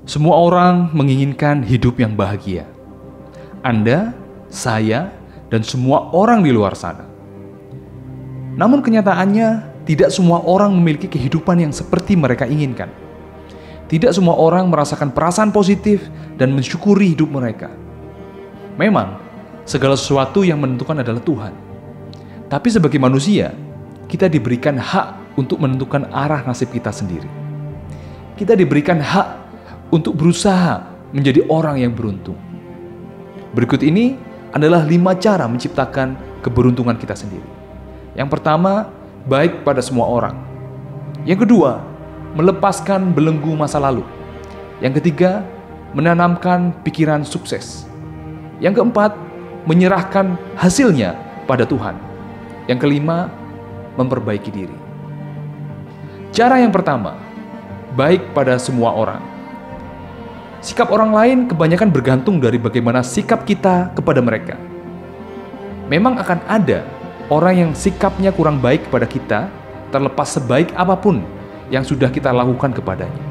Semua orang menginginkan hidup yang bahagia. Anda, saya, dan semua orang di luar sana. Namun kenyataannya, tidak semua orang memiliki kehidupan yang seperti mereka inginkan. Tidak semua orang merasakan perasaan positif dan mensyukuri hidup mereka. Memang, segala sesuatu yang menentukan adalah Tuhan. Tapi sebagai manusia, kita diberikan hak untuk menentukan arah nasib kita sendiri. Kita diberikan hak untuk berusaha menjadi orang yang beruntung. Berikut ini adalah 5 cara menciptakan keberuntungan kita sendiri. Yang pertama, baik pada semua orang. Yang kedua, melepaskan belenggu masa lalu. Yang ketiga, menanamkan pikiran sukses. Yang keempat, menyerahkan hasilnya pada Tuhan. Yang kelima, memperbaiki diri. Cara yang pertama, baik pada semua orang. Sikap orang lain kebanyakan bergantung dari bagaimana sikap kita kepada mereka. Memang akan ada orang yang sikapnya kurang baik kepada kita, terlepas sebaik apapun yang sudah kita lakukan kepadanya.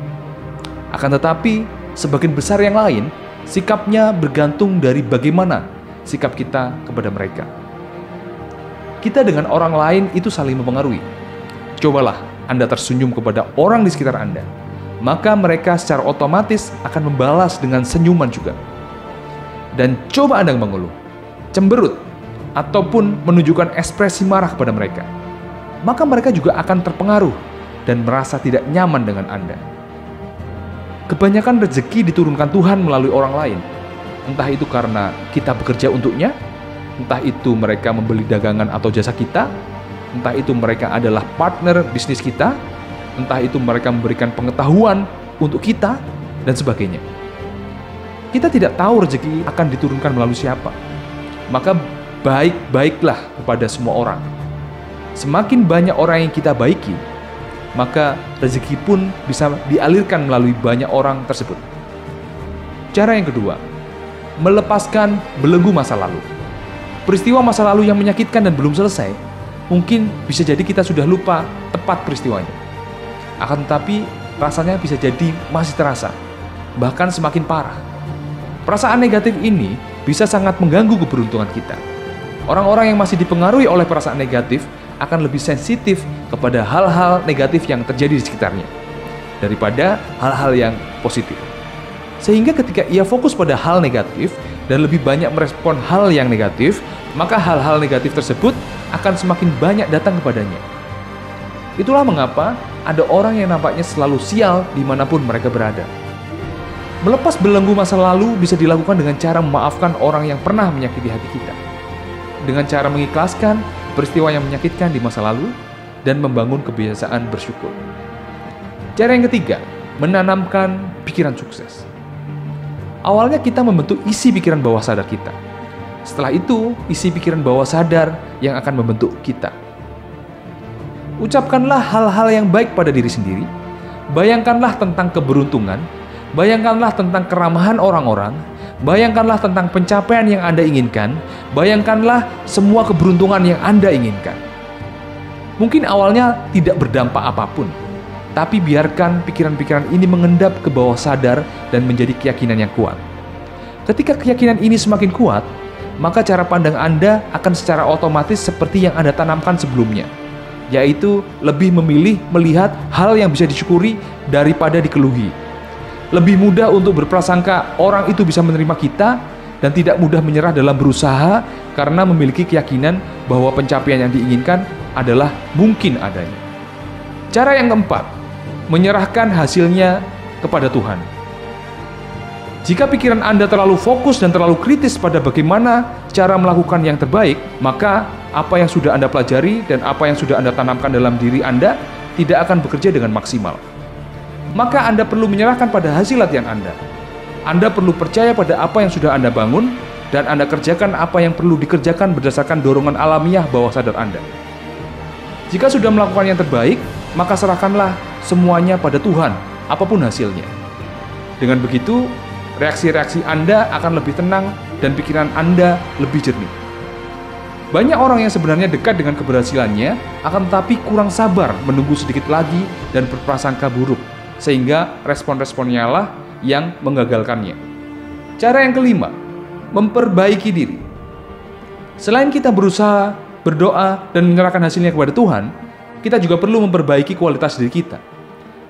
Akan tetapi, sebagian besar yang lain, sikapnya bergantung dari bagaimana sikap kita kepada mereka. Kita dengan orang lain itu saling mempengaruhi. Cobalah Anda tersenyum kepada orang di sekitar Anda, maka mereka secara otomatis akan membalas dengan senyuman juga. Dan coba Anda mengeluh, cemberut, ataupun menunjukkan ekspresi marah kepada mereka, maka mereka juga akan terpengaruh dan merasa tidak nyaman dengan Anda. Kebanyakan rezeki diturunkan Tuhan melalui orang lain, entah itu karena kita bekerja untuknya, entah itu mereka membeli dagangan atau jasa kita, entah itu mereka adalah partner bisnis kita, entah itu mereka memberikan pengetahuan untuk kita, dan sebagainya. Kita tidak tahu rezeki akan diturunkan melalui siapa. Maka baik-baiklah kepada semua orang. Semakin banyak orang yang kita baiki, maka rezeki pun bisa dialirkan melalui banyak orang tersebut. Cara yang kedua, melepaskan belenggu masa lalu. Peristiwa masa lalu yang menyakitkan dan belum selesai, mungkin bisa jadi kita sudah lupa tepat peristiwanya. Akan tetapi, rasanya bisa jadi masih terasa, bahkan semakin parah. Perasaan negatif ini bisa sangat mengganggu keberuntungan kita. Orang-orang yang masih dipengaruhi oleh perasaan negatif akan lebih sensitif kepada hal-hal negatif yang terjadi di sekitarnya daripada hal-hal yang positif. Sehingga ketika ia fokus pada hal negatif dan lebih banyak merespon hal yang negatif, maka hal-hal negatif tersebut akan semakin banyak datang kepadanya. Itulah mengapa ada orang yang nampaknya selalu sial dimanapun mereka berada. Melepas belenggu masa lalu bisa dilakukan dengan cara memaafkan orang yang pernah menyakiti hati kita, dengan cara mengikhlaskan peristiwa yang menyakitkan di masa lalu, dan membangun kebiasaan bersyukur. Cara yang ketiga, menanamkan pikiran sukses. Awalnya kita membentuk isi pikiran bawah sadar kita. Setelah itu, isi pikiran bawah sadar yang akan membentuk kita. Ucapkanlah hal-hal yang baik pada diri sendiri. Bayangkanlah tentang keberuntungan. Bayangkanlah tentang keramahan orang-orang. Bayangkanlah tentang pencapaian yang Anda inginkan. Bayangkanlah semua keberuntungan yang Anda inginkan. Mungkin awalnya tidak berdampak apapun, tapi biarkan pikiran-pikiran ini mengendap ke bawah sadar dan menjadi keyakinan yang kuat. Ketika keyakinan ini semakin kuat, maka cara pandang Anda akan secara otomatis seperti yang Anda tanamkan sebelumnya, yaitu lebih memilih melihat hal yang bisa disyukuri daripada dikeluhi. Lebih mudah untuk berprasangka orang itu bisa menerima kita dan tidak mudah menyerah dalam berusaha karena memiliki keyakinan bahwa pencapaian yang diinginkan adalah mungkin adanya. Cara yang keempat, menyerahkan hasilnya kepada Tuhan. Jika pikiran Anda terlalu fokus dan terlalu kritis pada bagaimana cara melakukan yang terbaik, maka apa yang sudah Anda pelajari dan apa yang sudah Anda tanamkan dalam diri Anda tidak akan bekerja dengan maksimal. Maka Anda perlu menyerahkan pada hasil latihan Anda. Anda perlu percaya pada apa yang sudah Anda bangun, dan Anda kerjakan apa yang perlu dikerjakan berdasarkan dorongan alamiah bawah sadar Anda. Jika sudah melakukan yang terbaik, maka serahkanlah semuanya pada Tuhan, apapun hasilnya. Dengan begitu, reaksi-reaksi Anda akan lebih tenang dan pikiran Anda lebih jernih. Banyak orang yang sebenarnya dekat dengan keberhasilannya, akan tetapi kurang sabar menunggu sedikit lagi dan berprasangka buruk, sehingga respon-responnya lah yang menggagalkannya. Cara yang kelima, memperbaiki diri. Selain kita berusaha, berdoa, dan menyerahkan hasilnya kepada Tuhan, kita juga perlu memperbaiki kualitas diri kita.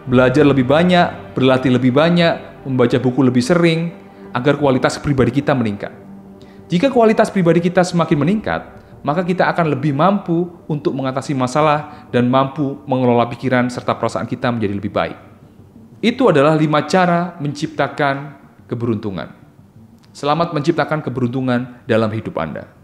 Belajar lebih banyak, berlatih lebih banyak, membaca buku lebih sering, agar kualitas pribadi kita meningkat. Jika kualitas pribadi kita semakin meningkat, maka kita akan lebih mampu untuk mengatasi masalah dan mampu mengelola pikiran serta perasaan kita menjadi lebih baik. Itu adalah 5 cara menciptakan keberuntungan. Selamat menciptakan keberuntungan dalam hidup Anda.